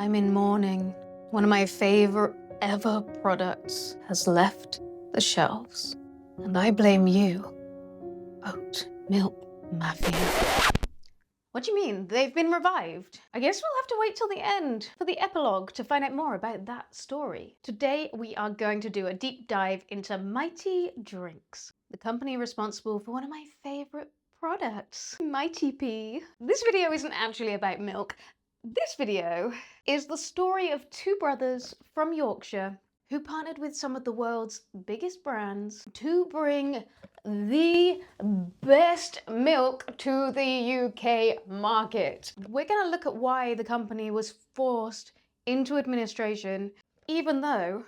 I'm in mourning. One of my favorite ever products has left the shelves. And I blame you, oat milk mafia. What do you mean? They've been revived? I guess we'll have to wait till the end for the epilogue to find out more about that story. Today we are going to do a deep dive into Mighty Drinks, the company responsible for one of my favorite products, Mighty Pea. This video isn't actually about milk. This video is the story of two brothers from Yorkshire who partnered with some of the world's biggest brands to bring the best milk to the UK market. We're going to look at why the company was forced into administration, even though,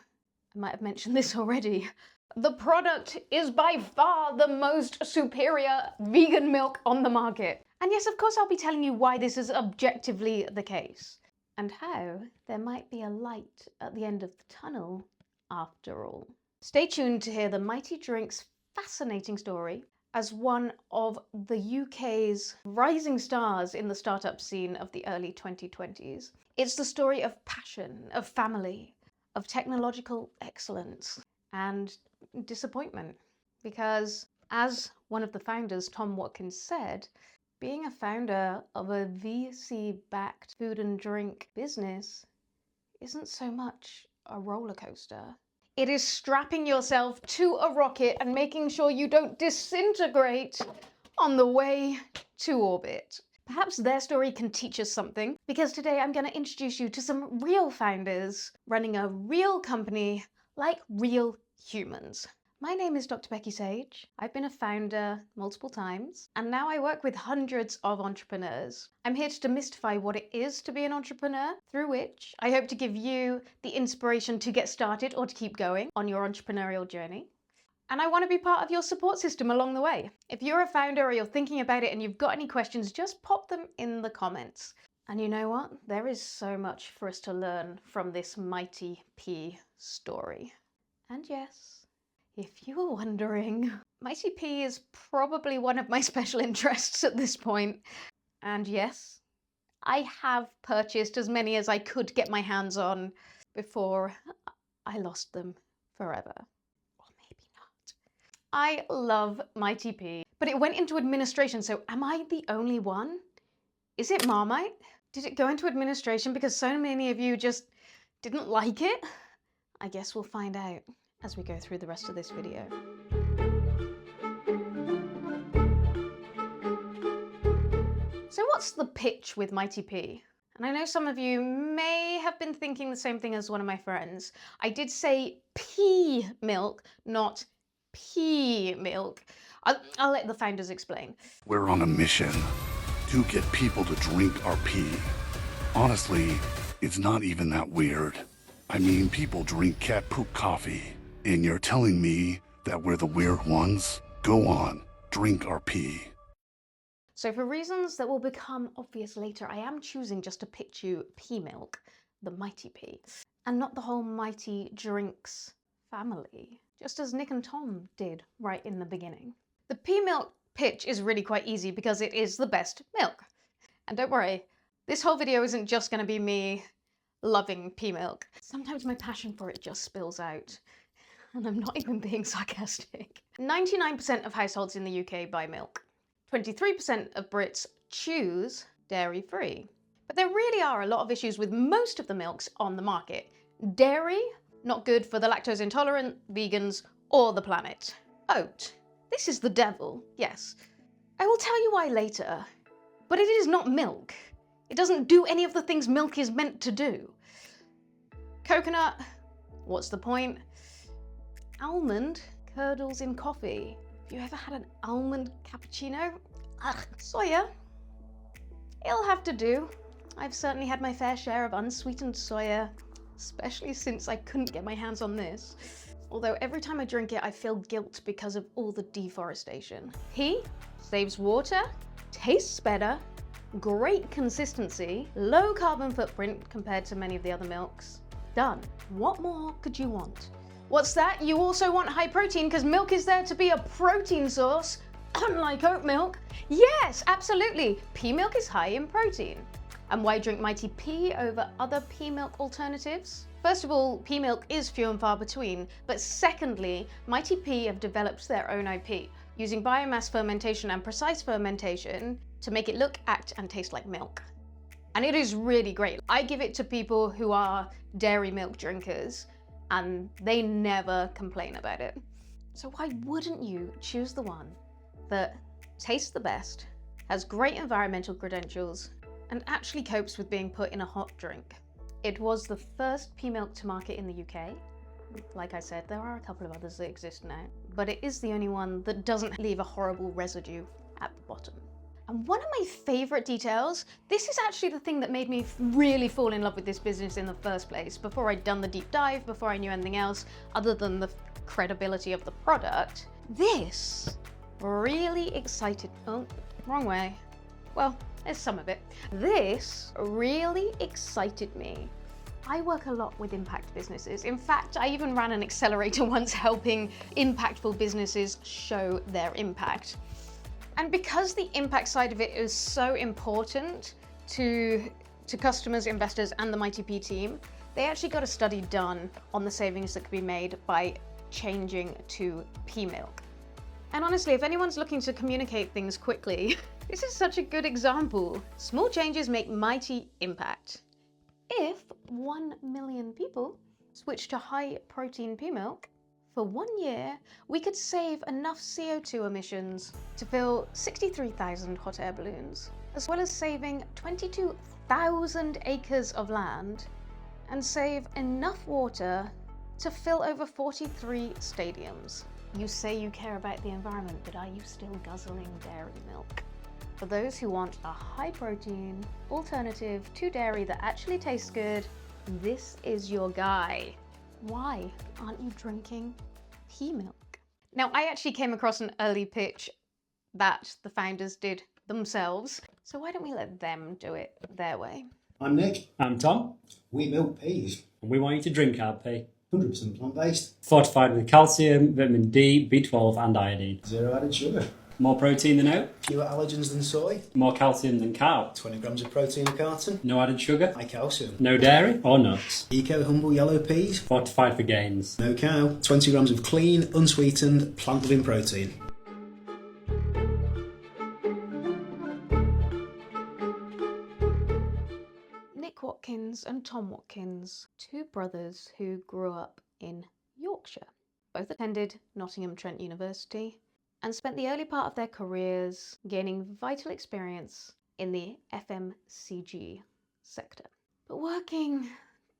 I might have mentioned this already, the product is by far the most superior vegan milk on the market. And yes, of course, I'll be telling you why this is objectively the case, and how there might be a light at the end of the tunnel after all. Stay tuned to hear the Mighty Drinks' fascinating story as one of the UK's rising stars in the startup scene of the early 2020s. It's the story of passion, of family, of technological excellence, and disappointment. Because as one of the founders, Tom Watkins, said, being a founder of a VC-backed food and drink business isn't so much a roller coaster. It is strapping yourself to a rocket and making sure you don't disintegrate on the way to orbit. Perhaps their story can teach us something, because today I'm going to introduce you to some real founders running a real company like real humans. My name is Dr. Becky Sage. I've been a founder multiple times, and now I work with hundreds of entrepreneurs. I'm here to demystify what it is to be an entrepreneur, through which I hope to give you the inspiration to get started or to keep going on your entrepreneurial journey. And I want to be part of your support system along the way. If you're a founder or you're thinking about it and you've got any questions, just pop them in the comments. And you know what? There is so much for us to learn from this Mighty Pea story. And yes, if you were wondering, Mighty Pea is probably one of my special interests at this point. And yes, I have purchased as many as I could get my hands on before I lost them forever. Or maybe not. I love Mighty Pea, but it went into administration, so am I the only one? Is it Marmite? Did it go into administration because so many of you just didn't like it? I guess we'll find out as we go through the rest of this video. So what's the pitch with Mighty Pea? And I know some of you may have been thinking the same thing as one of my friends. I did say pea milk, not pea milk. I'll let the founders explain. We're on a mission to get people to drink our pea. Honestly, it's not even that weird. I mean, people drink cat poop coffee. And you're telling me that we're the weird ones? Go on, drink our pea. So for reasons that will become obvious later, I am choosing just to pitch you pea milk, the Mighty Pea, and not the whole Mighty Drinks family, just as Nick and Tom did right in the beginning. The pea milk pitch is really quite easy because it is the best milk. And don't worry, this whole video isn't just going to be me loving pea milk. Sometimes my passion for it just spills out. And I'm not even being sarcastic. 99% of households in the UK buy milk. 23% of Brits choose dairy-free. But there really are a lot of issues with most of the milks on the market. Dairy, not good for the lactose intolerant, vegans, or the planet. Oat, this is the devil, yes. I will tell you why later, but it is not milk. It doesn't do any of the things milk is meant to do. Coconut, what's the point? Almond curdles in coffee. Have you ever had an almond cappuccino? Ugh. Soya, it'll have to do. I've certainly had my fair share of unsweetened soya, especially since I couldn't get my hands on this. Although every time I drink it, I feel guilt because of all the deforestation. Pea saves water, tastes better, great consistency, low carbon footprint compared to many of the other milks. Done. What more could you want? What's that? You also want high protein because milk is there to be a protein source, unlike oat milk. Yes, absolutely. Pea milk is high in protein. And why drink Mighty Pea over other pea milk alternatives? First of all, pea milk is few and far between, but secondly, Mighty Pea have developed their own IP, using biomass fermentation and precise fermentation to make it look, act, and taste like milk. And it is really great. I give it to people who are dairy milk drinkers, and they never complain about it. So why wouldn't you choose the one that tastes the best, has great environmental credentials, and actually copes with being put in a hot drink? It was the first pea milk to market in the UK. Like I said, there are a couple of others that exist now, but it is the only one that doesn't leave a horrible residue at the bottom. And one of my favorite details, this is actually the thing that made me really fall in love with this business in the first place, before I'd done the deep dive, before I knew anything else other than the credibility of the product. This really excited, oh, wrong way. Well, there's some of it. This really excited me. I work a lot with impact businesses. In fact, I even ran an accelerator once helping impactful businesses show their impact. And because the impact side of it is so important to customers, investors, and the Mighty Pea team, they actually got a study done on the savings that could be made by changing to pea milk. And honestly, if anyone's looking to communicate things quickly, this is such a good example. Small changes make mighty impact. If 1 million people switch to high protein pea milk, for 1 year, we could save enough CO2 emissions to fill 63,000 hot air balloons, as well as saving 22,000 acres of land, and save enough water to fill over 43 stadiums. You say you care about the environment, but are you still guzzling dairy milk? For those who want a high protein alternative to dairy that actually tastes good, this is your guy. Why aren't you drinking pea milk? Now, I actually came across an early pitch that the founders did themselves, so why don't we let them do it their way? I'm Nick. I'm Tom, We milk peas. and we want you to drink our pea. 100% plant-based. Fortified with calcium, vitamin D, B12 and iodine. Zero added sugar. More protein than oat, Fewer allergens than soy. more calcium than cow. 20 grams of protein a carton. No added sugar, High calcium. no dairy or nuts. Eco-humble yellow peas. Fortified for gains. No cow. 20 grams of clean, unsweetened, plant-living protein. Nick Watkins and Tom Watkins, two brothers who grew up in Yorkshire. Both attended Nottingham Trent University and spent the early part of their careers gaining vital experience in the FMCG sector. But working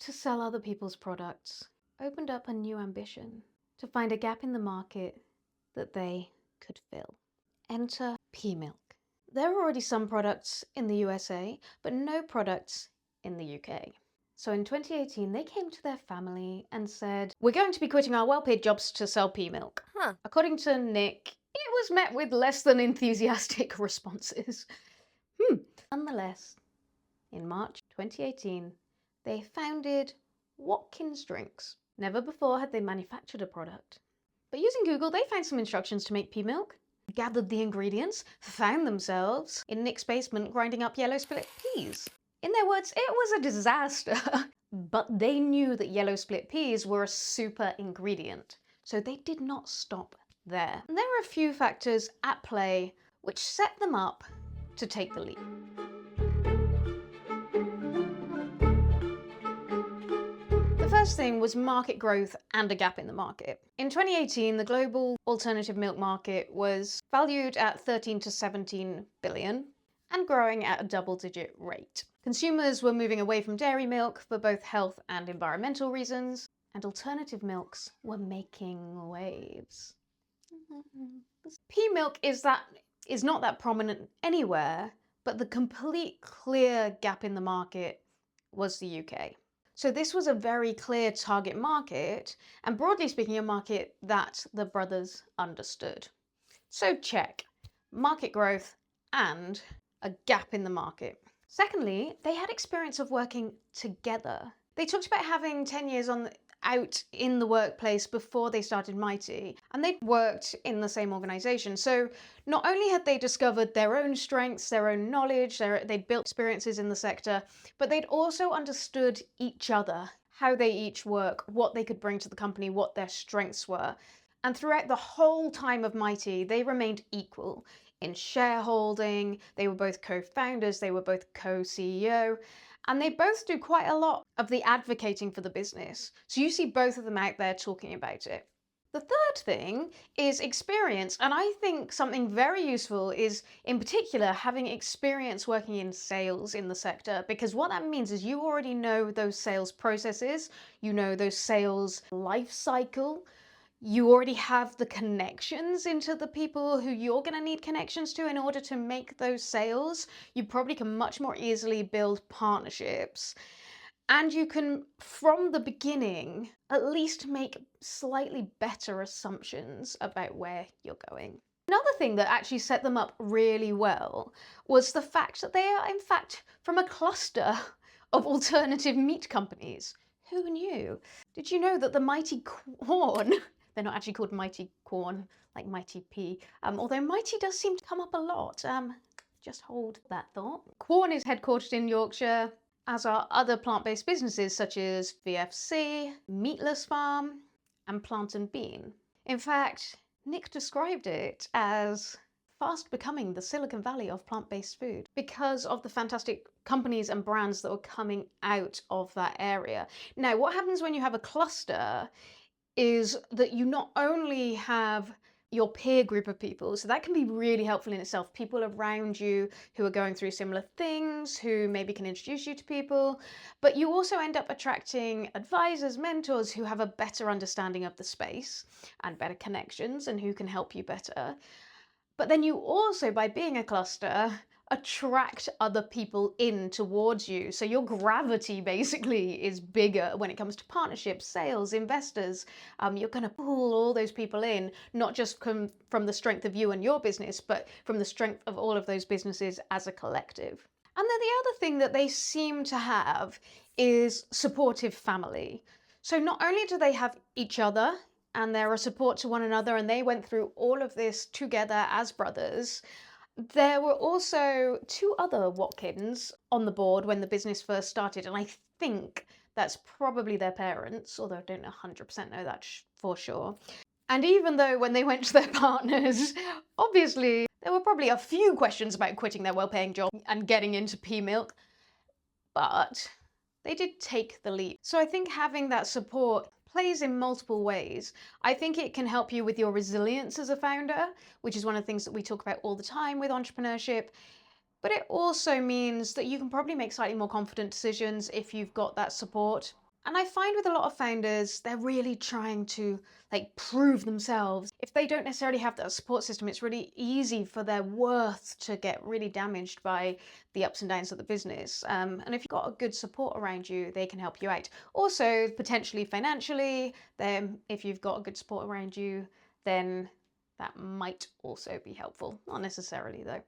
to sell other people's products opened up a new ambition to find a gap in the market that they could fill. Enter pea milk. There are already some products in the USA, but no products in the UK. So in 2018, they came to their family and said, "We're going to be quitting our well-paid jobs to sell pea milk." According to Nick, it was met with less than enthusiastic responses. Nonetheless, in March 2018, they founded Watkins Drinks. Never before had they manufactured a product. But using Google, they found some instructions to make pea milk, gathered the ingredients, found themselves in Nick's basement grinding up yellow split peas. In their words, it was a disaster. But they knew that yellow split peas were a super ingredient, so they did not stop there. And there were a few factors at play which set them up to take the leap. The first thing was market growth and a gap in the market. In 2018, the global alternative milk market was valued at 13 to 17 billion and growing at a double-digit rate. Consumers were moving away from dairy milk for both health and environmental reasons, and alternative milks were making waves. Pea milk is not that prominent anywhere, but the complete clear gap in the market was the UK. So this was a very clear target market, and broadly speaking, a market that the brothers understood. So check, market growth and a gap in the market. Secondly, they had experience of working together. They talked about having 10 years on out in the workplace before they started Mighty, and they'd worked in the same organization. So not only had they discovered their own strengths, their own knowledge, they'd built experiences in the sector, but they'd also understood each other, how they each work, what they could bring to the company, what their strengths were. And throughout the whole time of Mighty, they remained equal in shareholding. They were both co-founders, they were both co-CEO, and they both do quite a lot of the advocating for the business. So you see both of them out there talking about it. The third thing is experience, and I think something very useful is, in particular, having experience working in sales in the sector, because what that means is you already know those sales processes, you know those sales life cycle, you already have the connections into the people who you're going to need connections to in order to make those sales. You probably can much more easily build partnerships. And you can, from the beginning, at least make slightly better assumptions about where you're going. Another thing that actually set them up really well was the fact that they are, in fact, from a cluster of alternative meat companies. Who knew? Did you know that the Mighty Corn, they're not actually called Mighty Corn, like Mighty Pea, although Mighty does seem to come up a lot. Just hold that thought. Corn is headquartered in Yorkshire, as are other plant-based businesses such as VFC, Meatless Farm, and Plant and Bean. In fact, Nick described it as fast becoming the Silicon Valley of plant-based food because of the fantastic companies and brands that were coming out of that area. Now, what happens when you have a cluster is that you not only have your peer group of people, so that can be really helpful in itself, people around you who are going through similar things, who maybe can introduce you to people, but you also end up attracting advisors, mentors who have a better understanding of the space and better connections and who can help you better. But then you also, by being a cluster, attract other people in towards you. So your gravity basically is bigger when it comes to partnerships, sales, investors. You're going to pull all those people in, not just from the strength of you and your business, but from the strength of all of those businesses as a collective. And then the other thing that they seem to have is supportive family. So not only do they have each other, and they're a support to one another, and they went through all of this together as brothers, there were also two other Watkins on the board when the business first started, and I think that's probably their parents, although I don't 100% know that for sure. And even though when they went to their partners, obviously there were probably a few questions about quitting their well-paying job and getting into pea milk, but they did take the leap. So I think having that support plays in multiple ways. I think it can help you with your resilience as a founder, which is one of the things that we talk about all the time with entrepreneurship. But it also means that you can probably make slightly more confident decisions if you've got that support. And I find with a lot of founders, they're really trying to prove themselves. If they don't necessarily have that support system, it's really easy for their worth to get really damaged by the ups and downs of the business. And if you've got a good support around you, they can help you out. Also, potentially financially, then if you've got a good support around you, then that might also be helpful. Not necessarily though.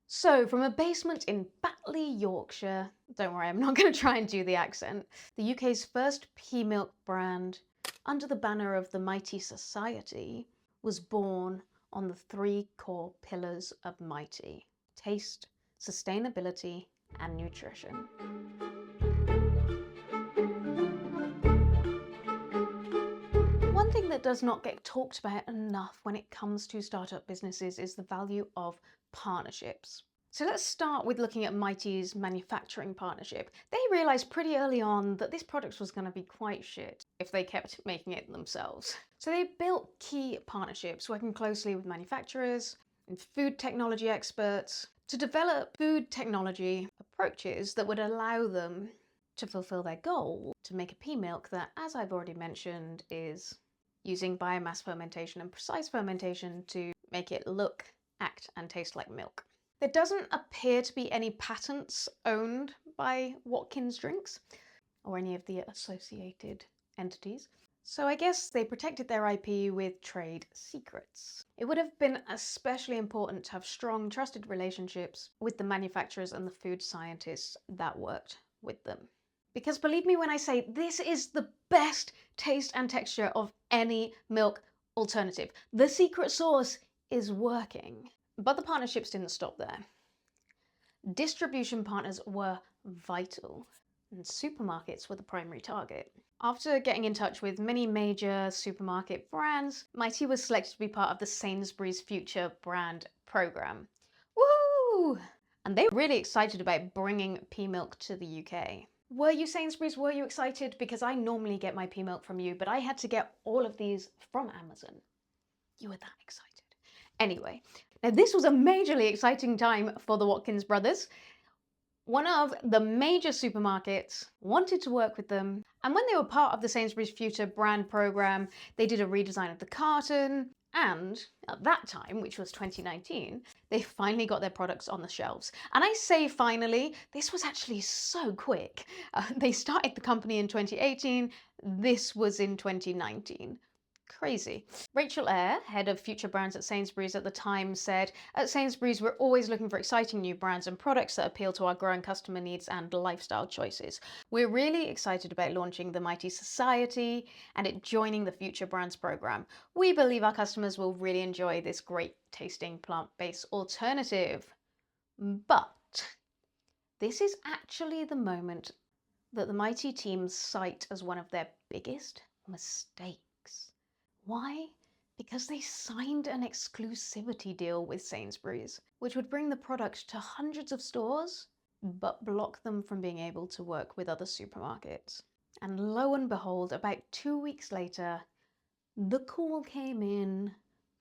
So, from a basement in Batley, Yorkshire, don't worry, I'm not going to try and do the accent, the UK's first pea milk brand, under the banner of the Mighty Society, was born on the three core pillars of Mighty: taste, sustainability, and nutrition. One thing that does not get talked about enough when it comes to startup businesses is the value of partnerships. So let's start with looking at Mighty's manufacturing partnership. They realized pretty early on that this product was going to be quite shit if they kept making it themselves. So they built key partnerships, working closely with manufacturers and food technology experts to develop food technology approaches that would allow them to fulfill their goal to make a pea milk that, as I've already mentioned, is using biomass fermentation and precise fermentation to make it look, act, and taste like milk. There doesn't appear to be any patents owned by Watkins Drinks or any of the associated entities. So I guess they protected their IP with trade secrets. It would have been especially important to have strong, trusted relationships with the manufacturers and the food scientists that worked with them, Because believe me when I say this is the best taste and texture of any milk alternative. The secret sauce is working. But the partnerships didn't stop there. Distribution partners were vital, and supermarkets were the primary target. After getting in touch with many major supermarket brands, Mighty was selected to be part of the Sainsbury's Future Brand Programme. Woo! And they were really excited about bringing pea milk to the UK. Were you Sainsbury's? Were you excited? Because I normally get my pea milk from you, but I had to get all of these from Amazon. You were that excited. Anyway, now this was a majorly exciting time for the Watkins brothers. One of the major supermarkets wanted to work with them, and when they were part of the Sainsbury's Future Brand Programme, they did a redesign of the carton, and at that time, which was 2019, they finally got their products on the shelves. And I say finally, this was actually so quick. They started the company in 2018, this was in 2019. Crazy. Rachel Eyre, head of future brands at Sainsbury's at the time, said, "At Sainsbury's, we're always looking for exciting new brands and products that appeal to our growing customer needs and lifestyle choices. We're really excited about launching the Mighty Society and it joining the Future Brands programme. We believe our customers will really enjoy this great tasting plant-based alternative." But this is actually the moment that the Mighty team cite as one of their biggest mistakes. Why? Because they signed an exclusivity deal with Sainsbury's, which would bring the product to hundreds of stores, but block them from being able to work with other supermarkets. And lo and behold, about 2 weeks later, the call came in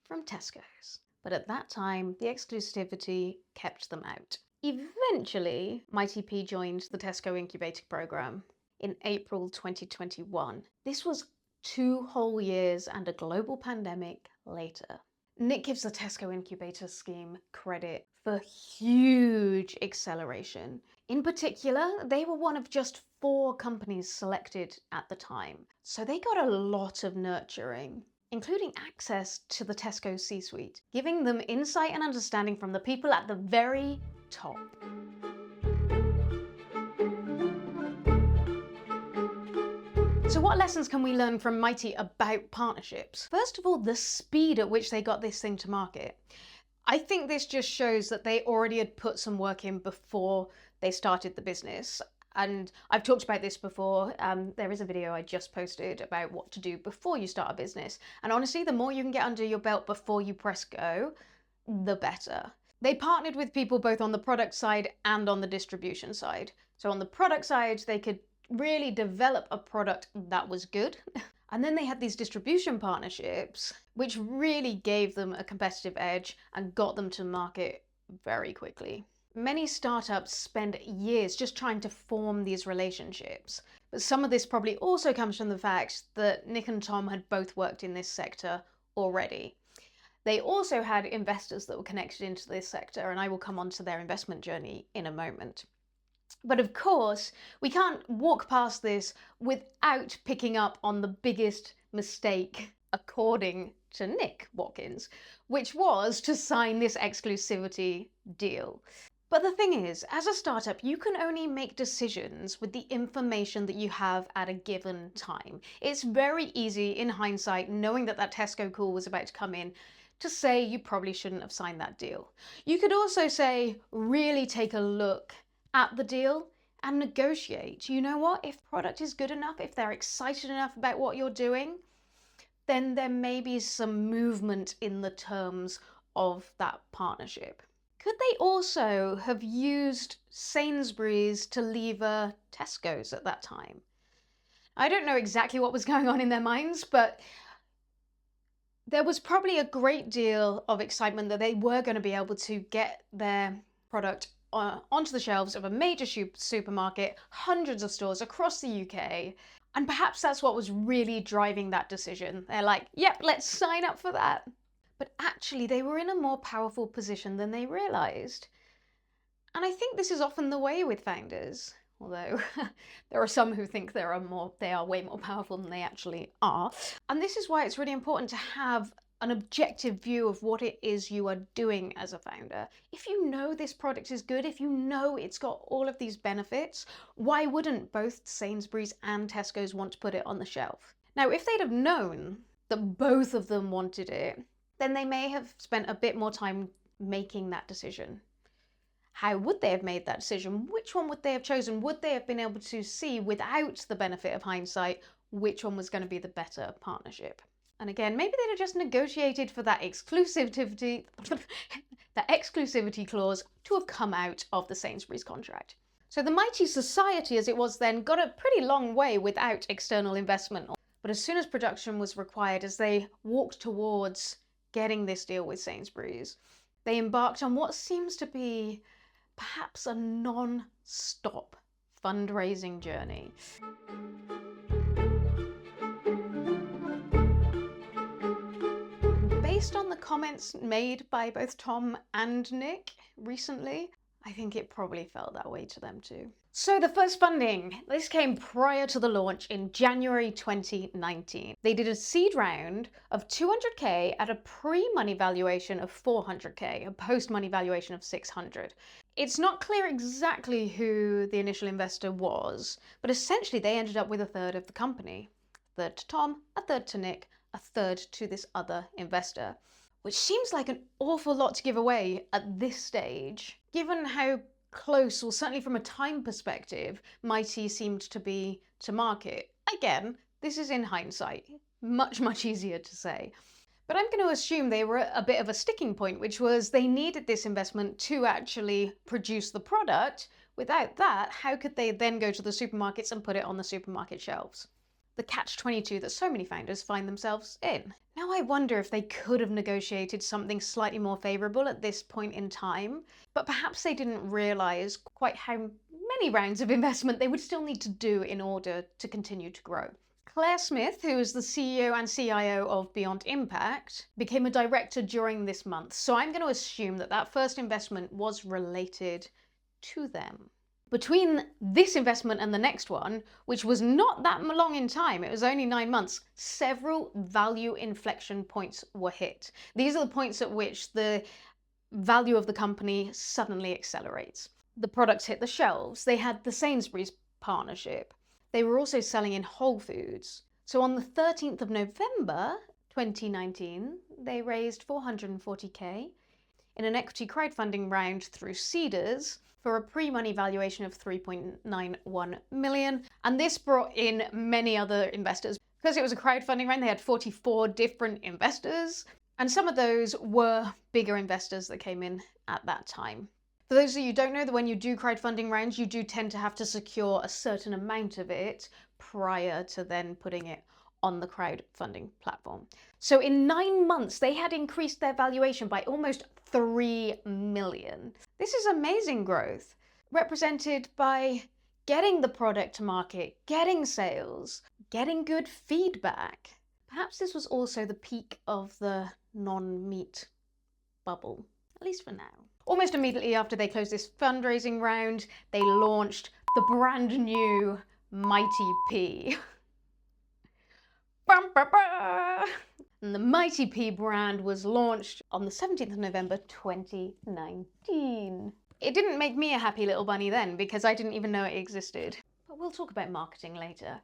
from Tesco's. But at that time, the exclusivity kept them out. Eventually, Mighty Pea joined the Tesco incubator program in April 2021. This was 2 whole years and a global pandemic later. Nick gives the Tesco incubator scheme credit for huge acceleration. In particular, they were one of just 4 companies selected at the time. So they got a lot of nurturing, including access to the Tesco C-suite, giving them insight and understanding from the people at the very top. So what lessons can we learn from Mighty about partnerships? First of all, the speed at which they got this thing to market. I think this just shows that they already had put some work in before they started the business. And I've talked about this before. There is a video I just posted about what to do before you start a business. And honestly, the more you can get under your belt before you press go, the better. They partnered with people both on the product side and on the distribution side. So on the product side, they could really develop a product that was good. And then they had these distribution partnerships, which really gave them a competitive edge and got them to market very quickly. Many startups spend years just trying to form these relationships. But some of this probably also comes from the fact that Nick and Tom had both worked in this sector already. They also had investors that were connected into this sector, and I will come on to their investment journey in a moment. But of course, we can't walk past this without picking up on the biggest mistake, according to Nick Watkins, which was to sign this exclusivity deal. But the thing is, as a startup, you can only make decisions with the information that you have at a given time. It's very easy in hindsight, knowing that that Tesco call was about to come in, to say you probably shouldn't have signed that deal. You could also say, really take a look at the deal and negotiate. You know what? If product is good enough, if they're excited enough about what you're doing, then there may be some movement in the terms of that partnership. Could they also have used Sainsbury's to lever Tesco's at that time? I don't know exactly what was going on in their minds, but there was probably a great deal of excitement that they were going to be able to get their product onto the shelves of a major supermarket, hundreds of stores across the UK. And perhaps that's what was really driving that decision. They're like, yep, let's sign up for that. But actually, they were in a more powerful position than they realised. And I think this is often the way with founders, although there are some who think they are way more powerful than they actually are. And this is why it's really important to have an objective view of what it is you are doing as a founder. If you know this product is good, if you know it's got all of these benefits, why wouldn't both Sainsbury's and Tesco's want to put it on the shelf? Now, if they'd have known that both of them wanted it, then they may have spent a bit more time making that decision. How would they have made that decision? Which one would they have chosen? Would they have been able to see, without the benefit of hindsight, which one was going to be the better partnership? And again, maybe they'd have just negotiated for that exclusivity clause to have come out of the Sainsbury's contract. So the Mighty Society, as it was then, got a pretty long way without external investment. But as soon as production was required, as they walked towards getting this deal with Sainsbury's, they embarked on what seems to be perhaps a non-stop fundraising journey. Based on the comments made by both Tom and Nick recently, I think it probably felt that way to them too. So the first funding, this came prior to the launch in January 2019. They did a seed round of 200k at a pre-money valuation of 400k, a post-money valuation of 600. It's not clear exactly who the initial investor was, but essentially they ended up with a third of the company. A third to Tom, a third to Nick, a third to this other investor, which seems like an awful lot to give away at this stage, given how close, or certainly from a time perspective, Mighty seemed to be to market. Again, this is in hindsight, much easier to say. But I'm going to assume they were at a bit of a sticking point, which was they needed this investment to actually produce the product. Without that, how could they then go to the supermarkets and put it on the supermarket shelves? The catch-22 that so many founders find themselves in. Now I wonder if they could have negotiated something slightly more favourable at this point in time, but perhaps they didn't realise quite how many rounds of investment they would still need to do in order to continue to grow. Claire Smith, who is the CEO and CIO of Beyond Impact, became a director during this month, so I'm going to assume that that first investment was related to them. Between this investment and the next one, which was not that long in time, it was only 9 months, several value inflection points were hit. These are the points at which the value of the company suddenly accelerates. The products hit the shelves. They had the Sainsbury's partnership. They were also selling in Whole Foods. So on the 13th of November 2019, they raised 440k in an equity crowdfunding round through Seeders for a pre-money valuation of 3.91 million. And this brought in many other investors. Because it was a crowdfunding round, they had 44 different investors. And some of those were bigger investors that came in at that time. For those of you who don't know, that when you do crowdfunding rounds, you do tend to have to secure a certain amount of it prior to then putting it on the crowdfunding platform. So in 9 months, they had increased their valuation by almost 3 million. This is amazing growth, represented by getting the product to market, getting sales, getting good feedback. Perhaps this was also the peak of the non-meat bubble, at least for now. Almost immediately after they closed this fundraising round, they launched the brand new Mighty Pea. And the Mighty Pea brand was launched on the 17th of November 2019. It didn't make me a happy little bunny then, because I didn't even know it existed. But we'll talk about marketing later.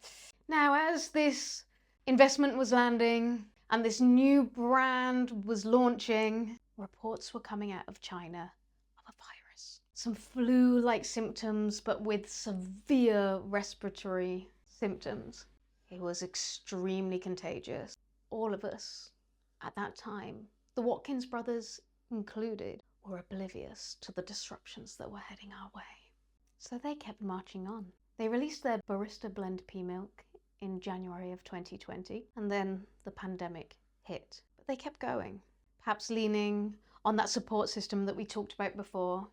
Now, as this investment was landing and this new brand was launching, reports were coming out of China of a virus. Some flu-like symptoms, but with severe respiratory symptoms. It was extremely contagious. All of us at that time, the Watkins brothers included, were oblivious to the disruptions that were heading our way. So they kept marching on. They released their barista blend pea milk in January of 2020, and then the pandemic hit. But they kept going, perhaps leaning on that support system that we talked about before,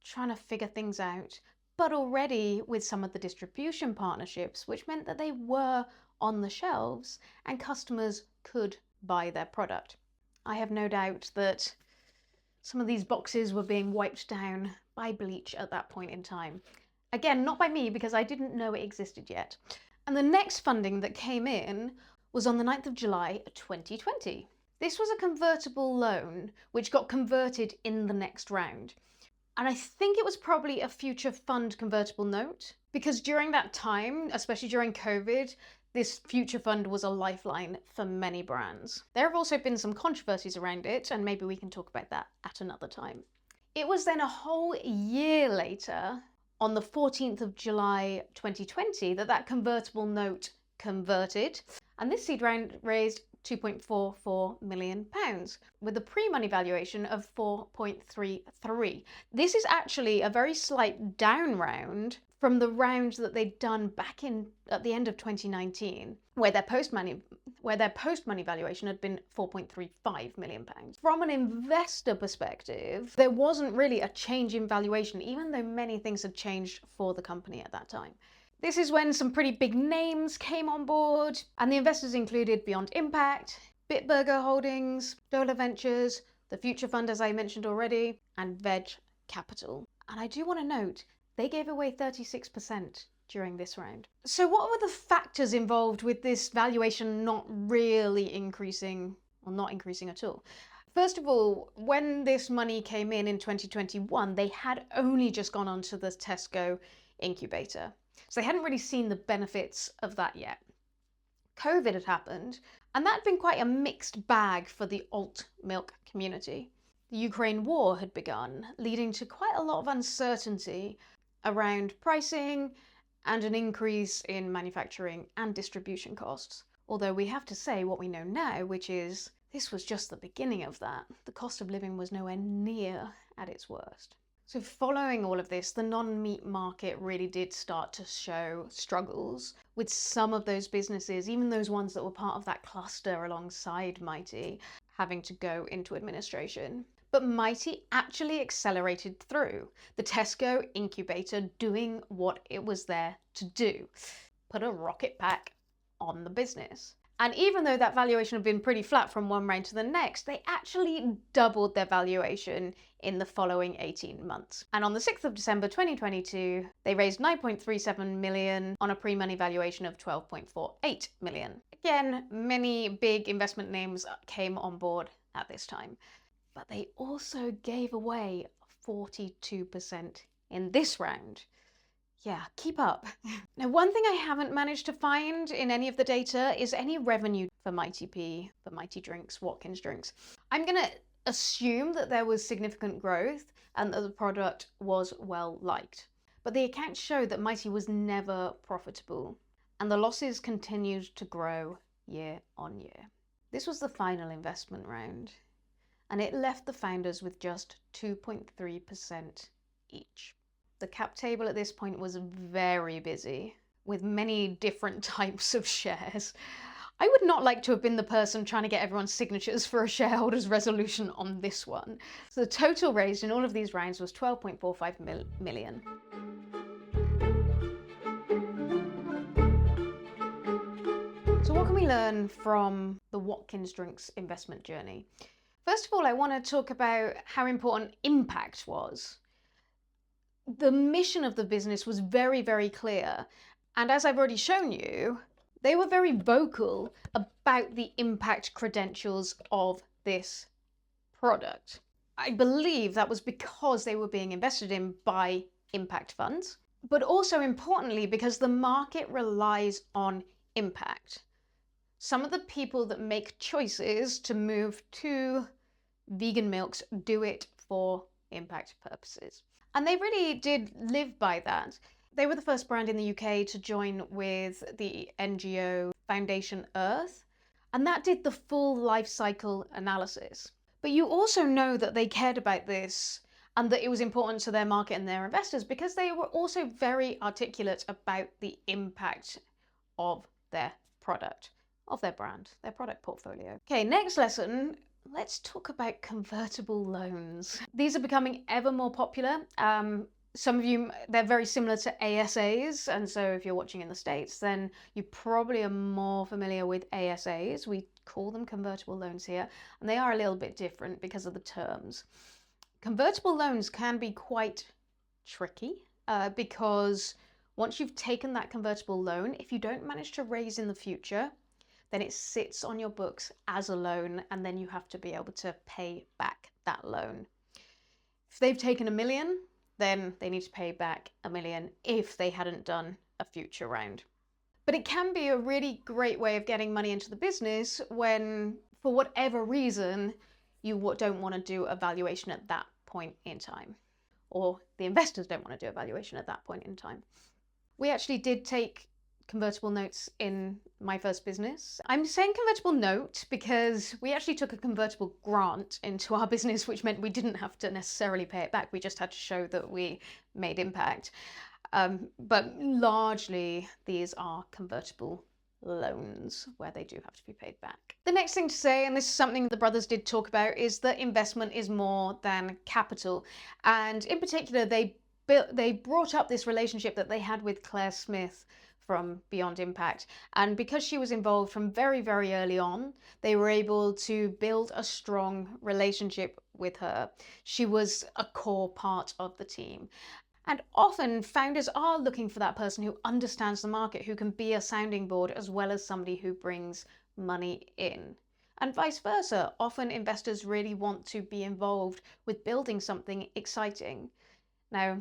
trying to figure things out, but already with some of the distribution partnerships, which meant that they were on the shelves and customers could buy their product. I have no doubt that some of these boxes were being wiped down by bleach at that point in time. Again, not by me, because I didn't know it existed yet. And the next funding that came in was on the 9th of July 2020. This was a convertible loan which got converted in the next round. And I think it was probably a future fund convertible note, because during that time, especially during COVID, this future fund was a lifeline for many brands. There have also been some controversies around it, and maybe we can talk about that at another time. It was then a whole year later, on the 14th of July 2020, that convertible note converted, and this seed round raised £2.44 million, with a pre-money valuation of 4.33. This is actually a very slight down round from the round that they'd done back at the end of 2019, where their post-money valuation had been £4.35 million. From an investor perspective, there wasn't really a change in valuation, even though many things had changed for the company at that time. This is when some pretty big names came on board, and the investors included Beyond Impact, Bitburger Holdings, Dola Ventures, the Future Fund, as I mentioned already, and Veg Capital. And I do want to note, they gave away 36% during this round. So what were the factors involved with this valuation not really increasing, or not increasing at all? First of all, when this money came in 2021, they had only just gone onto the Tesco incubator. So they hadn't really seen the benefits of that yet. COVID had happened, and that had been quite a mixed bag for the alt milk community. The Ukraine war had begun, leading to quite a lot of uncertainty around pricing and an increase in manufacturing and distribution costs. Although we have to say what we know now, which is this was just the beginning of that. The cost of living was nowhere near at its worst. So following all of this, the non-meat market really did start to show struggles with some of those businesses, even those ones that were part of that cluster alongside Mighty, having to go into administration. But Mighty actually accelerated through, the Tesco incubator doing what it was there to do, put a rocket pack on the business. And even though that valuation had been pretty flat from one round to the next, they actually doubled their valuation in the following 18 months. And on the 6th of December 2022, they raised 9.37 million on a pre-money valuation of 12.48 million. Again, many big investment names came on board at this time, but they also gave away 42% in this round. Yeah, keep up. Now, one thing I haven't managed to find in any of the data is any revenue for Mighty Pea, for Mighty Drinks, Watkins Drinks. I'm going to assume that there was significant growth and that the product was well liked. But the accounts show that Mighty was never profitable, and the losses continued to grow year on year. This was the final investment round, and it left the founders with just 2.3% each. The cap table at this point was very busy, with many different types of shares. I would not like to have been the person trying to get everyone's signatures for a shareholders resolution on this one. So the total raised in all of these rounds was 12.45 million. So what can we learn from the Watkins Drinks investment journey? First of all, I want to talk about how important impact was. The mission of the business was very, very clear. And as I've already shown you, they were very vocal about the impact credentials of this product. I believe that was because they were being invested in by impact funds, but also importantly, because the market relies on impact. Some of the people that make choices to move to vegan milks do it for impact purposes. And they really did live by that. They were the first brand in the UK to join with the NGO Foundation Earth, and that did the full life cycle analysis. But you also know that they cared about this and that it was important to their market and their investors because they were also very articulate about the impact of their product, of their brand, their product portfolio. Okay, next lesson. Let's talk about convertible loans. These are becoming ever more popular. Some of you, they're very similar to ASAs, and so if you're watching in the States, then you probably are more familiar with ASAs. We call them convertible loans here, and they are a little bit different because of the terms. Convertible loans can be quite tricky because once you've taken that convertible loan, if you don't manage to raise in the future, then it sits on your books as a loan, and then you have to be able to pay back that loan. If they've taken $1 million, then they need to pay back $1 million if they hadn't done a future round. But it can be a really great way of getting money into the business when, for whatever reason, you don't want to do a valuation at that point in time, or the investors don't want to do a valuation at that point in time. We actually did take convertible notes in my first business. I'm saying convertible note because we actually took a convertible grant into our business, which meant we didn't have to necessarily pay it back. We just had to show that we made impact. But largely, these are convertible loans where they do have to be paid back. The next thing to say, and this is something the brothers did talk about, is that investment is more than capital. And in particular, they brought up this relationship that they had with Claire Smith from Beyond Impact. And because she was involved from very, very early on, they were able to build a strong relationship with her. She was a core part of the team. And often founders are looking for that person who understands the market, who can be a sounding board, as well as somebody who brings money in. And vice versa. Often investors really want to be involved with building something exciting. Now,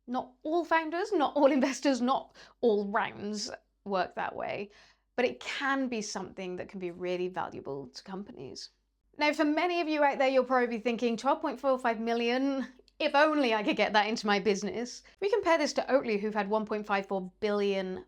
not all founders, not all investors, not all rounds work that way, but it can be something that can be really valuable to companies. Now, for many of you out there, you'll probably be thinking 12.45 million, if only I could get that into my business. We compare this to Oatly, who've had £1.54 billion,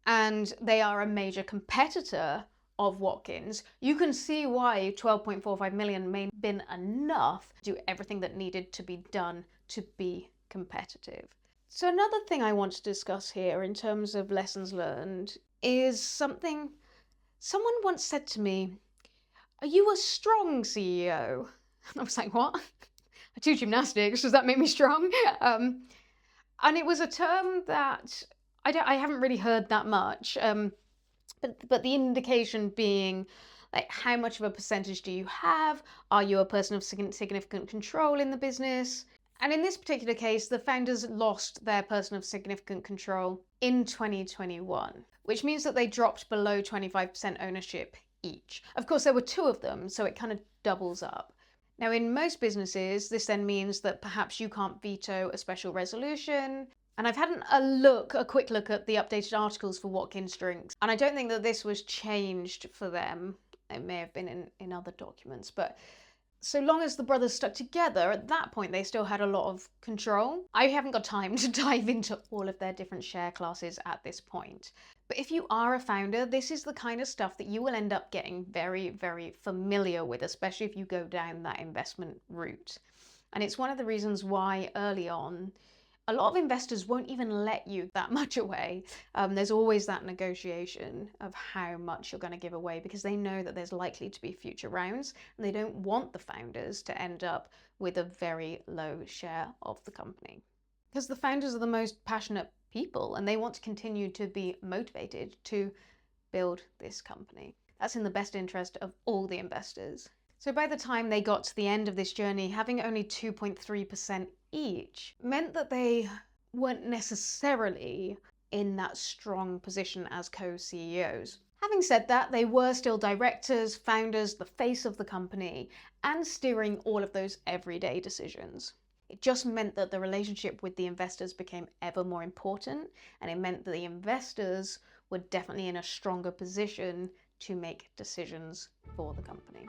and they are a major competitor of Watkins. You can see why 12.45 million may have been enough to do everything that needed to be done to be competitive. So another thing I want to discuss here in terms of lessons learned is something someone once said to me: "Are you a strong CEO?" And I was like, what? I do gymnastics, does that make me strong? And it was a term that I haven't really heard that much, but the indication being, like, how much of a percentage do you have? Are you a person of significant control in the business? And in this particular case, the founders lost their person of significant control in 2021, which means that they dropped below 25% ownership each. Of course, there were two of them, so it kind of doubles up. Now, in most businesses, this then means that perhaps you can't veto a special resolution. And I've had a quick look at the updated articles for Watkins Drinks, and I don't think that this was changed for them. It may have been in other documents, but so long as the brothers stuck together, at that point they still had a lot of control. I haven't got time to dive into all of their different share classes at this point. But if you are a founder, this is the kind of stuff that you will end up getting very, very familiar with, especially if you go down that investment route. And it's one of the reasons why early on, a lot of investors won't even let you that much away. There's always that negotiation of how much you're going to give away, because they know that there's likely to be future rounds, and they don't want the founders to end up with a very low share of the company. Because the founders are the most passionate people, and they want to continue to be motivated to build this company. That's in the best interest of all the investors. So by the time they got to the end of this journey, having only 2.3% each meant that they weren't necessarily in that strong position as co-CEOs. Having said that, they were still directors, founders, the face of the company, and steering all of those everyday decisions. It just meant that the relationship with the investors became ever more important, and it meant that the investors were definitely in a stronger position to make decisions for the company.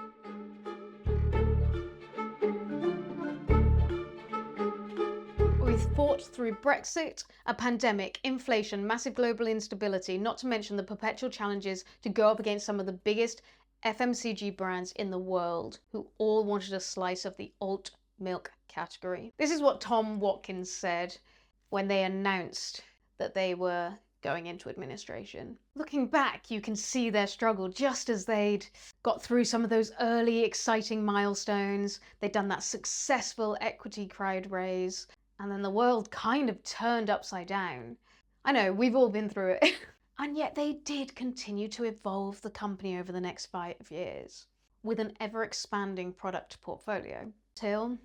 We've fought through Brexit, a pandemic, inflation, massive global instability, not to mention the perpetual challenges to go up against some of the biggest FMCG brands in the world, who all wanted a slice of the alt milk category. This is what Tom Watkins said when they announced that they were going into administration. Looking back, you can see their struggle, just as they'd got through some of those early exciting milestones. They'd done that successful equity crowd raise, and then the world kind of turned upside down. I know, we've all been through it. And yet they did continue to evolve the company over the next 5 years with an ever-expanding product portfolio. Till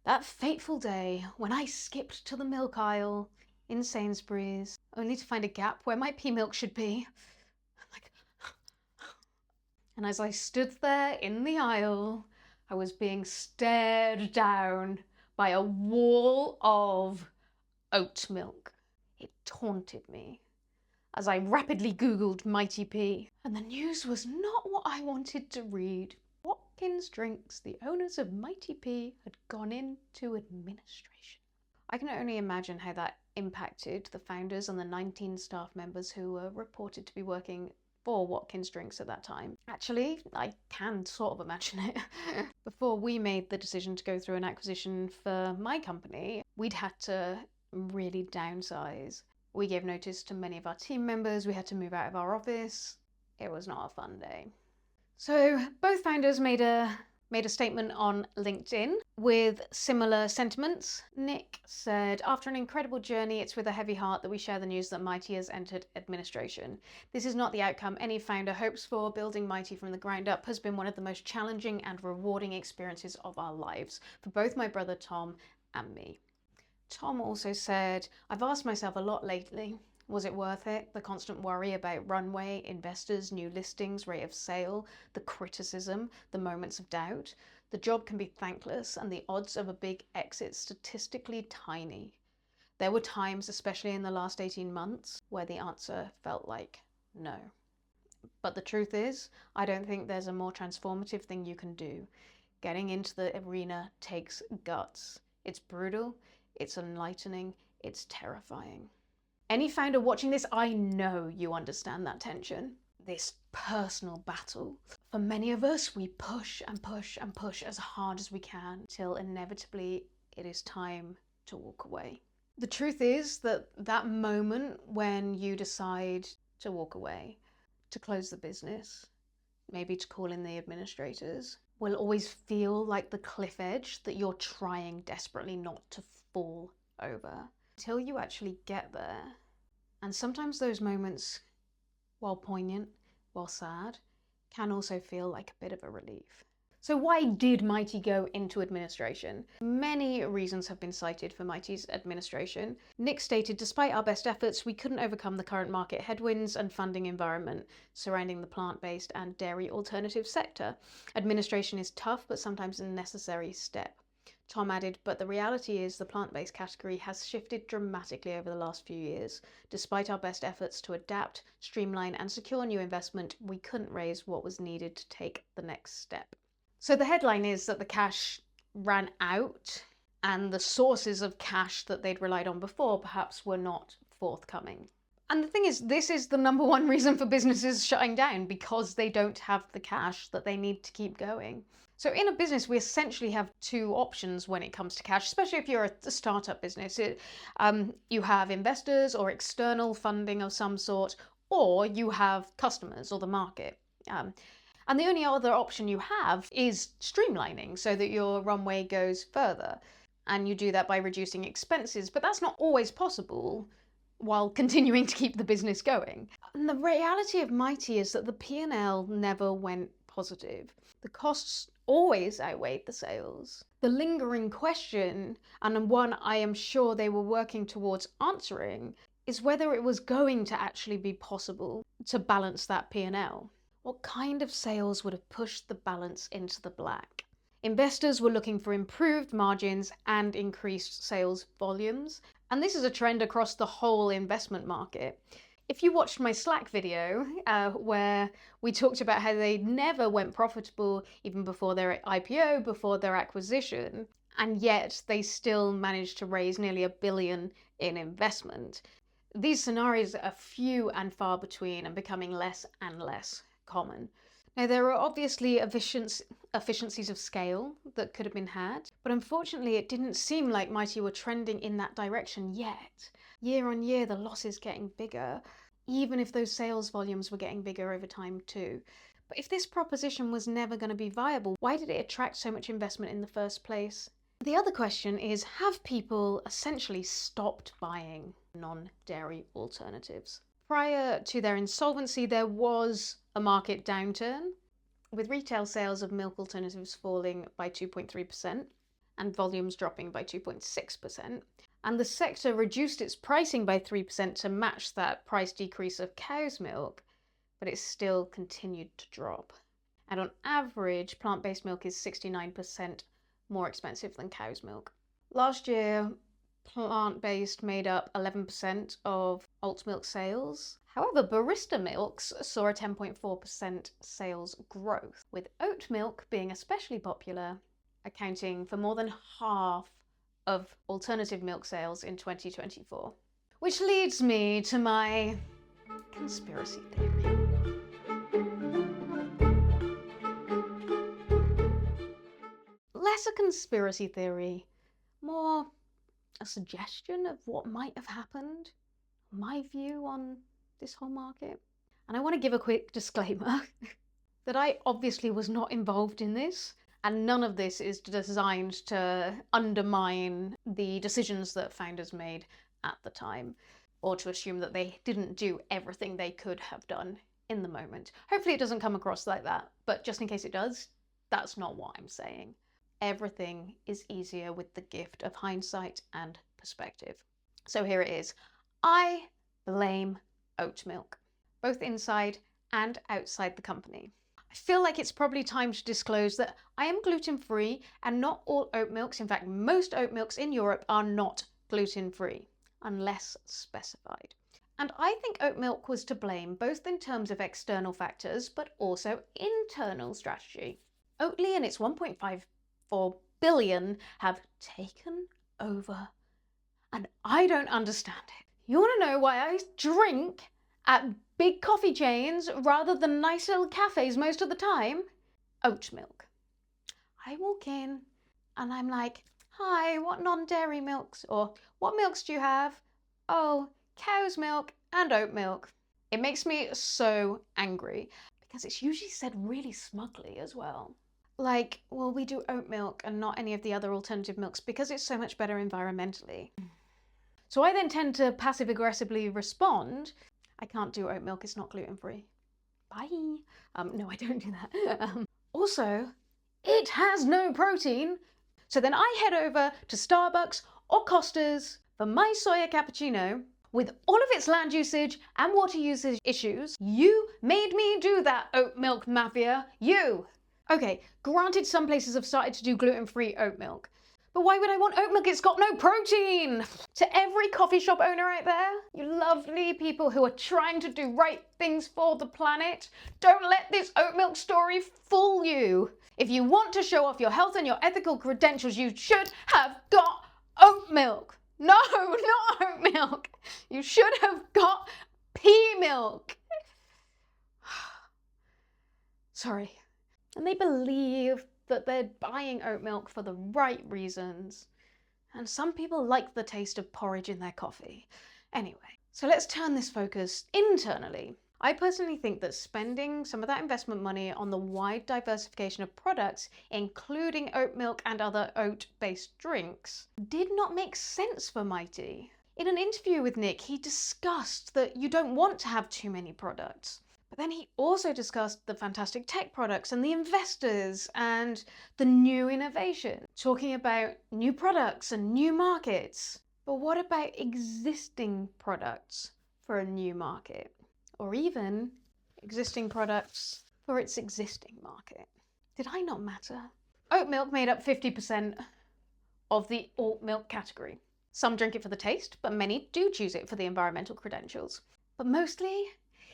that fateful day when I skipped to the milk aisle in Sainsbury's, only to find a gap where my pea milk should be. I'm like, And as I stood there in the aisle, I was being stared down by a wall of oat milk. It taunted me as I rapidly Googled Mighty Pea, and the news was not what I wanted to read. Watkins Drinks, the owners of Mighty Pea, had gone into administration. I can only imagine how that impacted the founders and the 19 staff members who were reported to be working for Watkins Drinks at that time. Actually, I can sort of imagine it. Before we made the decision to go through an acquisition for my company, we'd had to really downsize. We gave notice to many of our team members, we had to move out of our office. It was not a fun day. So both founders made a statement on LinkedIn with similar sentiments. Nick said, "After an incredible journey, it's with a heavy heart that we share the news that Mighty has entered administration. This is not the outcome any founder hopes for. Building Mighty from the ground up has been one of the most challenging and rewarding experiences of our lives for both my brother Tom and me." Tom also said, "I've asked myself a lot lately. Was it worth it? The constant worry about runway, investors, new listings, rate of sale, the criticism, the moments of doubt. The job can be thankless and the odds of a big exit statistically tiny. There were times, especially in the last 18 months, where the answer felt like no. But the truth is, I don't think there's a more transformative thing you can do. Getting into the arena takes guts. It's brutal, it's enlightening, it's terrifying." Any founder watching this, I know you understand that tension, this personal battle. For many of us, we push and push and push as hard as we can till inevitably it is time to walk away. The truth is that that moment when you decide to walk away, to close the business, maybe to call in the administrators, will always feel like the cliff edge that you're trying desperately not to fall over until you actually get there. And sometimes those moments, while poignant, while sad, can also feel like a bit of a relief. So why did Mighty go into administration? Many reasons have been cited for Mighty's administration. Nick stated, "Despite our best efforts, we couldn't overcome the current market headwinds and funding environment surrounding the plant-based and dairy alternative sector. Administration is tough, but sometimes a necessary step." Tom added, "But the reality is the plant-based category has shifted dramatically over the last few years. Despite our best efforts to adapt, streamline and secure new investment, we couldn't raise what was needed to take the next step." So the headline is that the cash ran out and the sources of cash that they'd relied on before perhaps were not forthcoming. And the thing is, this is the number one reason for businesses shutting down, because they don't have the cash that they need to keep going. So in a business, we essentially have two options when it comes to cash, especially if you're a startup business. You have investors or external funding of some sort, or you have customers or the market. And the only other option you have is streamlining so that your runway goes further. And you do that by reducing expenses, but that's not always possible while continuing to keep the business going. And the reality of Mighty is that the P&L never went positive. The costs always outweighed the sales. The lingering question, and one I am sure they were working towards answering, is whether it was going to actually be possible to balance that P&L. What kind of sales would have pushed the balance into the black? Investors were looking for improved margins and increased sales volumes, and this is a trend across the whole investment market. If you watched my Slack video where we talked about how they never went profitable even before their IPO, before their acquisition, and yet they still managed to raise nearly $1 billion in investment. These scenarios are few and far between and becoming less and less common. Now, there are obviously efficiencies of scale that could have been had, but unfortunately it didn't seem like Mighty were trending in that direction yet. Year on year, the loss is getting bigger, even if those sales volumes were getting bigger over time too. But if this proposition was never going to be viable, why did it attract so much investment in the first place? The other question is, have people essentially stopped buying non-dairy alternatives? Prior to their insolvency, there was a market downturn, with retail sales of milk alternatives falling by 2.3% and volumes dropping by 2.6%. And the sector reduced its pricing by 3% to match that price decrease of cow's milk, but it still continued to drop. And on average, plant-based milk is 69% more expensive than cow's milk. Last year, plant-based made up 11% of alt milk sales. However, barista milks saw a 10.4% sales growth, with oat milk being especially popular, accounting for more than half of alternative milk sales in 2024. Which leads me to my conspiracy theory. Less a conspiracy theory, more a suggestion of what might have happened, my view on this whole market. And I want to give a quick disclaimer that I obviously was not involved in this, and none of this is designed to undermine the decisions that founders made at the time, or to assume that they didn't do everything they could have done in the moment. Hopefully it doesn't come across like that, but just in case it does, that's not what I'm saying. Everything is easier with the gift of hindsight and perspective. So here it is. I blame oat milk, both inside and outside the company. I feel like it's probably time to disclose that I am gluten-free, and not all oat milks, in fact most oat milks in Europe, are not gluten-free, unless specified. And I think oat milk was to blame, both in terms of external factors, but also internal strategy. Oatly and its 1.54 billion have taken over, and I don't understand it. You want to know why I drink at big coffee chains rather than nice little cafes most of the time? Oat milk. I walk in and I'm like, hi, what non-dairy milks? Or what milks do you have? Oh, cow's milk and oat milk. It makes me so angry because it's usually said really smugly as well. Like, well, we do oat milk and not any of the other alternative milks because it's so much better environmentally. So I then tend to passive-aggressively respond, I can't do oat milk, it's not gluten-free. Bye. No, I don't do that. Also, it has no protein. So then I head over to Starbucks or Costa's for my soya cappuccino. With all of its land usage and water usage issues, you made me do that, oat milk mafia. You. Okay, granted some places have started to do gluten-free oat milk, but why would I want oat milk? It's got no protein! To every coffee shop owner out there, you lovely people who are trying to do right things for the planet, don't let this oat milk story fool you. If you want to show off your health and your ethical credentials, you should have got oat milk. No, not oat milk. You should have got pea milk. Sorry. And they believe that they're buying oat milk for the right reasons. And some people like the taste of porridge in their coffee. Anyway, so let's turn this focus internally. I personally think that spending some of that investment money on the wide diversification of products, including oat milk and other oat-based drinks, did not make sense for Mighty. In an interview with Nick, he discussed that you don't want to have too many products. But then he also discussed the fantastic tech products and the investors and the new innovation, talking about new products and new markets. But what about existing products for a new market? Or even existing products for its existing market? Did I not matter? Oat milk made up 50% of the alt milk category. Some drink it for the taste, but many do choose it for the environmental credentials. But mostly,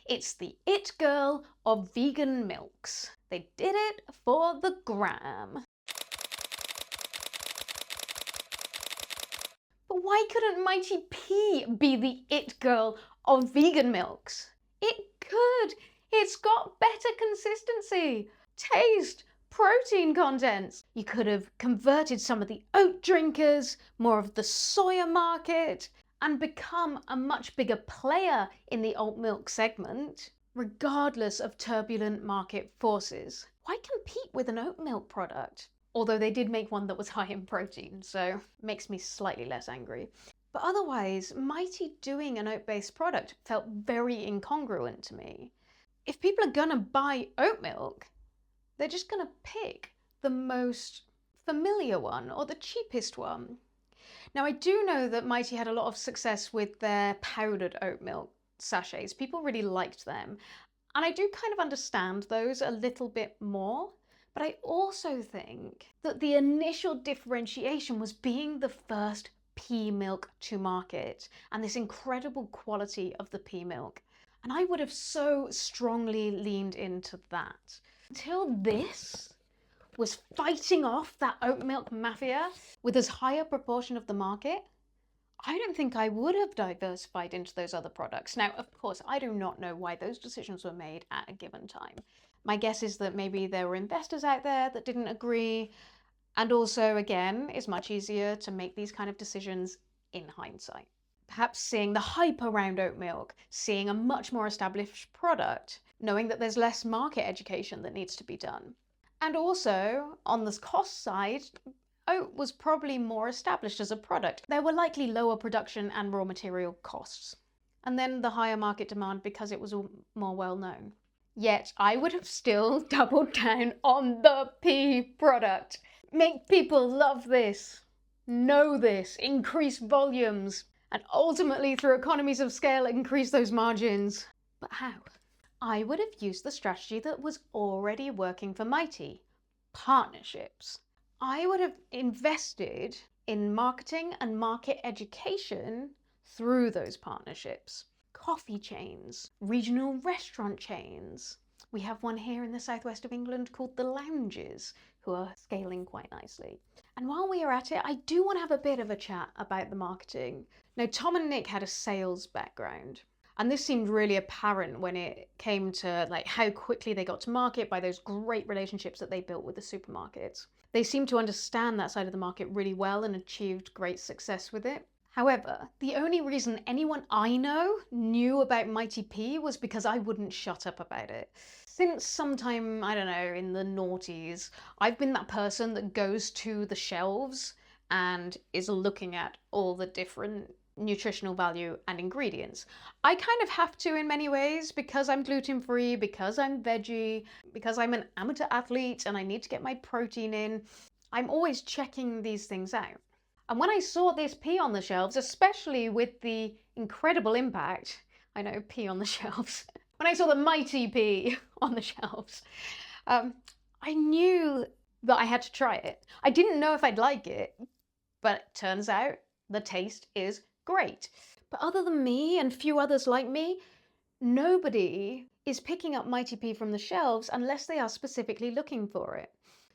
it's the it girl of vegan milks. They did it for the gram. But why couldn't Mighty Pea be the it girl of vegan milks? It could. It's got better consistency, taste, protein contents. You could have converted some of the oat drinkers, more of the soya market, and become a much bigger player in the alt milk segment, regardless of turbulent market forces. Why compete with an oat milk product? Although they did make one that was high in protein, so it makes me slightly less angry. But otherwise, Mighty doing an oat-based product felt very incongruent to me. If people are gonna buy oat milk, they're just gonna pick the most familiar one or the cheapest one. Now, I do know that Mighty had a lot of success with their powdered oat milk sachets. People really liked them. And I do kind of understand those a little bit more, but I also think that the initial differentiation was being the first pea milk to market and this incredible quality of the pea milk. And I would have so strongly leaned into that. Until this was fighting off that oat milk mafia with as high a proportion of the market, I don't think I would have diversified into those other products. Now, of course, I do not know why those decisions were made at a given time. My guess is that maybe there were investors out there that didn't agree. And also, again, it's much easier to make these kind of decisions in hindsight. Perhaps seeing the hype around oat milk, seeing a much more established product, knowing that there's less market education that needs to be done. And also, on the cost side, oat was probably more established as a product. There were likely lower production and raw material costs. And then the higher market demand because it was more well known. Yet I would have still doubled down on the pea product. Make people love this, know this, increase volumes, and ultimately through economies of scale increase those margins. But how? I would have used the strategy that was already working for Mighty: partnerships. I would have invested in marketing and market education through those partnerships. Coffee chains, regional restaurant chains. We have one here in the southwest of England called The Lounges, who are scaling quite nicely. And while we are at it, I do want to have a bit of a chat about the marketing. Now, Tom and Nick had a sales background, and this seemed really apparent when it came to like how quickly they got to market by those great relationships that they built with the supermarkets. They seemed to understand that side of the market really well and achieved great success with it. However, the only reason anyone I know knew about Mighty Pea was because I wouldn't shut up about it. Since sometime, I don't know, in the noughties, I've been that person that goes to the shelves and is looking at all the different nutritional value and ingredients. I kind of have to in many ways because I'm gluten-free, because I'm veggie, because I'm an amateur athlete and I need to get my protein in. I'm always checking these things out. And when I saw this pea on the shelves, especially with the incredible impact, I know, pea on the shelves, when I saw the Mighty Pea on the shelves, I knew that I had to try it. I didn't know if I'd like it, but it turns out the taste is great. But other than me and few others like me, nobody is picking up Mighty Pea from the shelves unless they are specifically looking for it.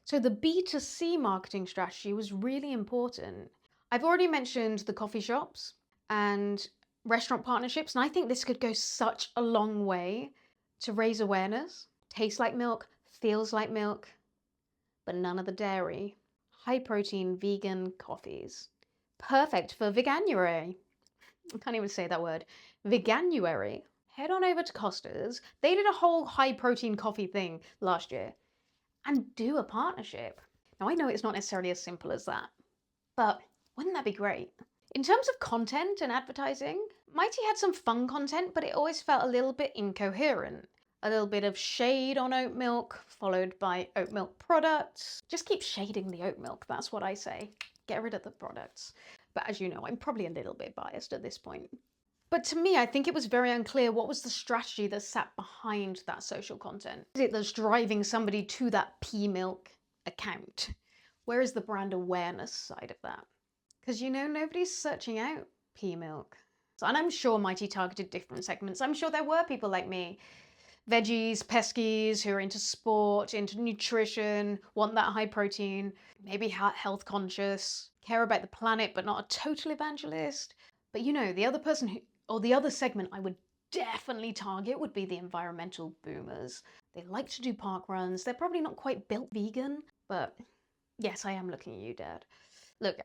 So the B2C marketing strategy was really important. I've already mentioned the coffee shops and restaurant partnerships, and I think this could go such a long way to raise awareness. Tastes like milk, feels like milk, but none of the dairy. High protein vegan coffees. Perfect for Veganuary. I can't even say that word. Veganuary. Head on over to Costa's. They did a whole high protein coffee thing last year. And do a partnership. Now I know it's not necessarily as simple as that, but wouldn't that be great? In terms of content and advertising, Mighty had some fun content, but it always felt a little bit incoherent. A little bit of shade on oat milk, followed by oat milk products. Just keep shading the oat milk, that's what I say. Get rid of the products. But as you know, I'm probably a little bit biased at this point. But to me, I think it was very unclear what was the strategy that sat behind that social content. Is it that's driving somebody to that pea milk account? Where is the brand awareness side of that? Because, you know, nobody's searching out pea milk. And I'm sure Mighty targeted different segments. I'm sure there were people like me, veggies, peskies, who are into sport, into nutrition, want that high protein, maybe health conscious, care about the planet, but not a total evangelist. But you know, the other person who, or the other segment I would definitely target would be the environmental boomers. They like to do park runs. They're probably not quite built vegan, but yes, I am looking at you, Dad. Look,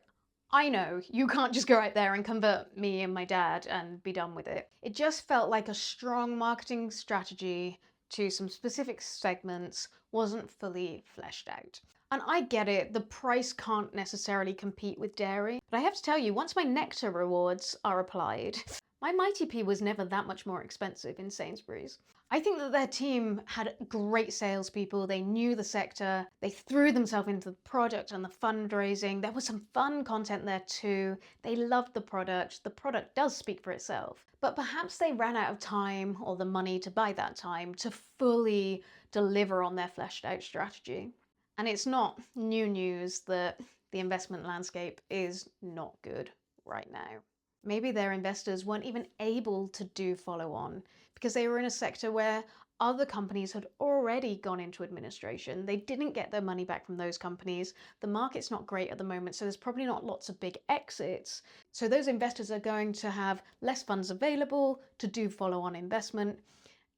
I know you can't just go out there and convert me and my dad and be done with it. It just felt like a strong marketing strategy to some specific segments wasn't fully fleshed out. And I get it, the price can't necessarily compete with dairy, but I have to tell you, once my nectar rewards are applied, my Mighty Pea was never that much more expensive in Sainsbury's. I think that their team had great salespeople. They knew the sector. They threw themselves into the product and the fundraising. There was some fun content there too. They loved the product. The product does speak for itself. But perhaps they ran out of time or the money to buy that time to fully deliver on their fleshed out strategy. And it's not new news that the investment landscape is not good right now. Maybe their investors weren't even able to do follow-on because they were in a sector where other companies had already gone into administration. They didn't get their money back from those companies. The market's not great at the moment, so there's probably not lots of big exits. So those investors are going to have less funds available to do follow-on investment,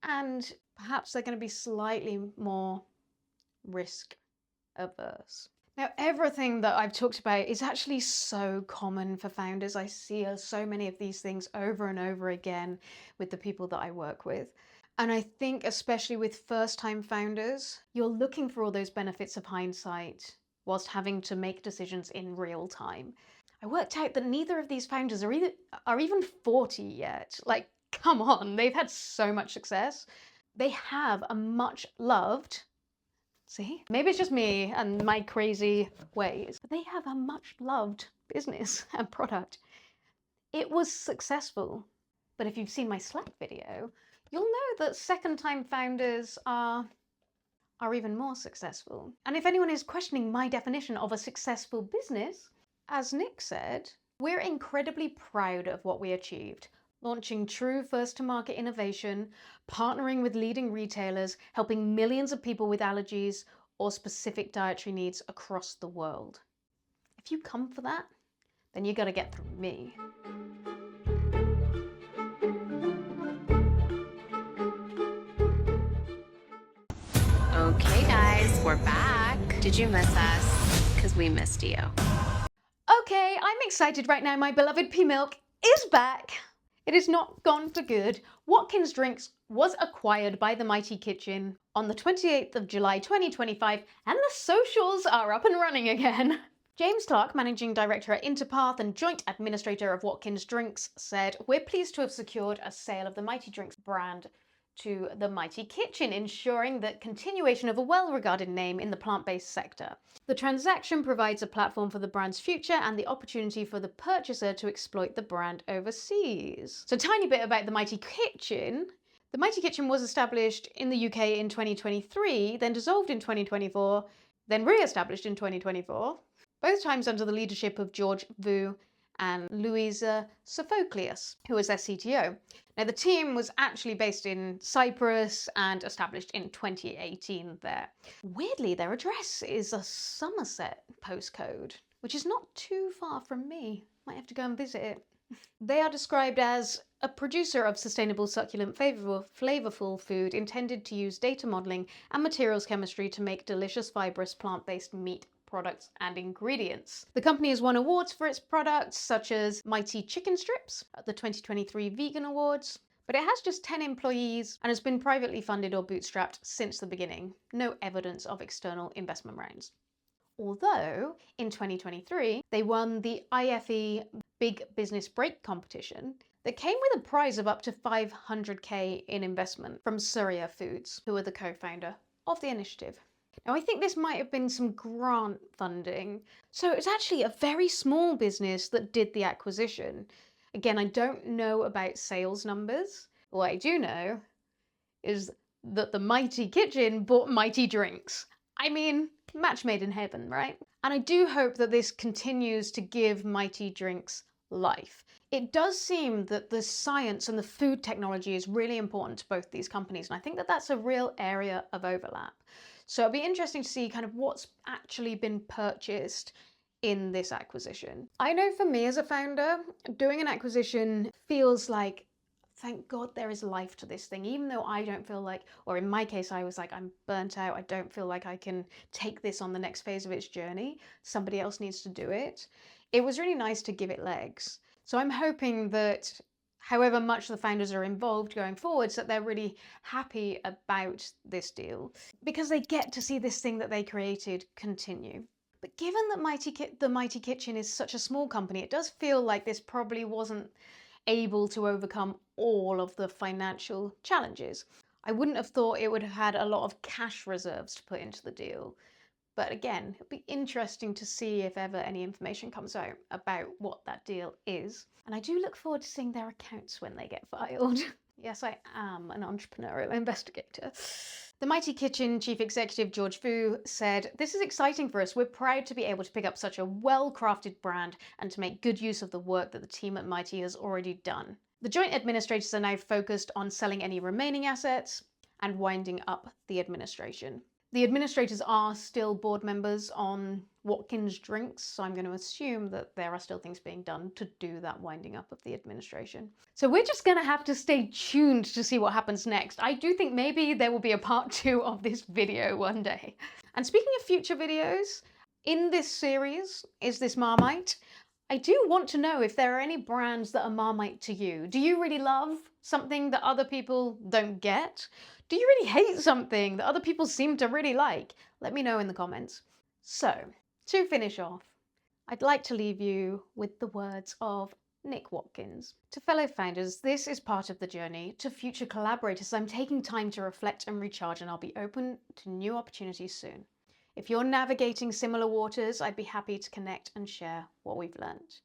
and perhaps they're going to be slightly more risk averse. Now, everything that I've talked about is actually so common for founders. I see so many of these things over and over again with the people that I work with. And I think especially with first-time founders, you're looking for all those benefits of hindsight whilst having to make decisions in real time. I worked out that neither of these founders are even 40 yet. Like, come on, they've had so much success. They have a much loved, see? Maybe it's just me and my crazy ways, but they have a much loved business and product. It was successful. But if you've seen my Slack video, you'll know that second-time founders are even more successful. And if anyone is questioning my definition of a successful business, as Nick said, we're incredibly proud of what we achieved. Launching true first-to-market innovation, partnering with leading retailers, helping millions of people with allergies or specific dietary needs across the world. If you come for that, then you gotta get through me. Okay guys, we're back. Did you miss us? Because we missed you. Okay, I'm excited right now. My beloved pea milk is back. It is not gone for good. Watkins Drinks was acquired by the Mighty Kitchen on the 28th of July 2025, and the socials are up and running again. James Clark, Managing Director at Interpath and Joint Administrator of Watkins Drinks, said, "We're pleased to have secured a sale of the Mighty Drinks brand to the Mighty Kitchen, ensuring that continuation of a well-regarded name in the plant-based sector. The transaction provides a platform for the brand's future and the opportunity for the purchaser to exploit the brand overseas." So, a tiny bit about the Mighty Kitchen. The Mighty Kitchen was established in the UK in 2023, then dissolved in 2024, then re-established in 2024, both times under the leadership of George Vu and Louisa Sophocleous, who was their CTO. Now, the team was actually based in Cyprus and established in 2018 there. Weirdly, their address is a Somerset postcode, which is not too far from me. Might have to go and visit it. They are described as a producer of sustainable, succulent, flavorful food intended to use data modeling and materials chemistry to make delicious, fibrous, plant-based meat products and ingredients. The company has won awards for its products, such as Mighty Chicken Strips at the 2023 Vegan Awards, but it has just 10 employees and has been privately funded or bootstrapped since the beginning. No evidence of external investment rounds. Although, in 2023, they won the IFE Big Business Break competition that came with a prize of up to $500K in investment from Surya Foods, who are the co-founder of the initiative. Now, I think this might have been some grant funding. So it's actually a very small business that did the acquisition. Again, I don't know about sales numbers. What I do know is that the Mighty Kitchen bought Mighty Drinks. I mean, match made in heaven, right? And I do hope that this continues to give Mighty Drinks life. It does seem that the science and the food technology is really important to both these companies, and I think that that's a real area of overlap. So it'll be interesting to see kind of what's actually been purchased in this acquisition. I know for me as a founder, doing an acquisition feels like, thank God there is life to this thing, even though I don't feel like, or in my case, I was like, I'm burnt out. I don't feel like I can take this on the next phase of its journey. Somebody else needs to do it. It was really nice to give it legs. So I'm hoping that however much the founders are involved going forwards, that they're really happy about this deal because they get to see this thing that they created continue. But given that the Mighty Kitchen is such a small company, it does feel like this probably wasn't able to overcome all of the financial challenges. I wouldn't have thought it would have had a lot of cash reserves to put into the deal. But again, it'll be interesting to see if ever any information comes out about what that deal is. And I do look forward to seeing their accounts when they get filed. Yes, I am an entrepreneurial investigator. The Mighty Kitchen chief executive, George Fu, said, "This is exciting for us. We're proud to be able to pick up such a well-crafted brand and to make good use of the work that the team at Mighty has already done. The joint administrators are now focused on selling any remaining assets and winding up the administration." The administrators are still board members on Watkins Drinks, so I'm going to assume that there are still things being done to do that winding up of the administration. So we're just going to have to stay tuned to see what happens next. I do think maybe there will be a part 2 of this video one day. And speaking of future videos, in this series, Is This Marmite? I do want to know if there are any brands that are Marmite to you. Do you really love something that other people don't get? Do you really hate something that other people seem to really like? Let me know in the comments. So, to finish off, I'd like to leave you with the words of Nick Watkins. To fellow founders, this is part of the journey. To future collaborators, I'm taking time to reflect and recharge, and I'll be open to new opportunities soon. If you're navigating similar waters, I'd be happy to connect and share what we've learned.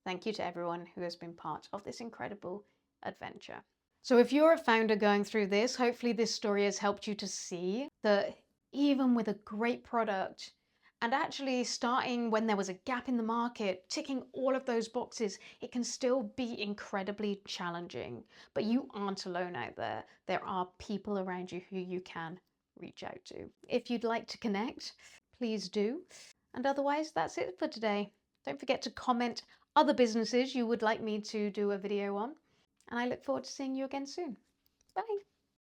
Thank you to everyone who has been part of this incredible adventure. So if you're a founder going through this, hopefully this story has helped you to see that even with a great product and actually starting when there was a gap in the market, ticking all of those boxes, it can still be incredibly challenging. But you aren't alone out there. There are people around you who you can reach out to. If you'd like to connect, please do. And otherwise, that's it for today. Don't forget to comment other businesses you would like me to do a video on. And I look forward to seeing you again soon. Bye.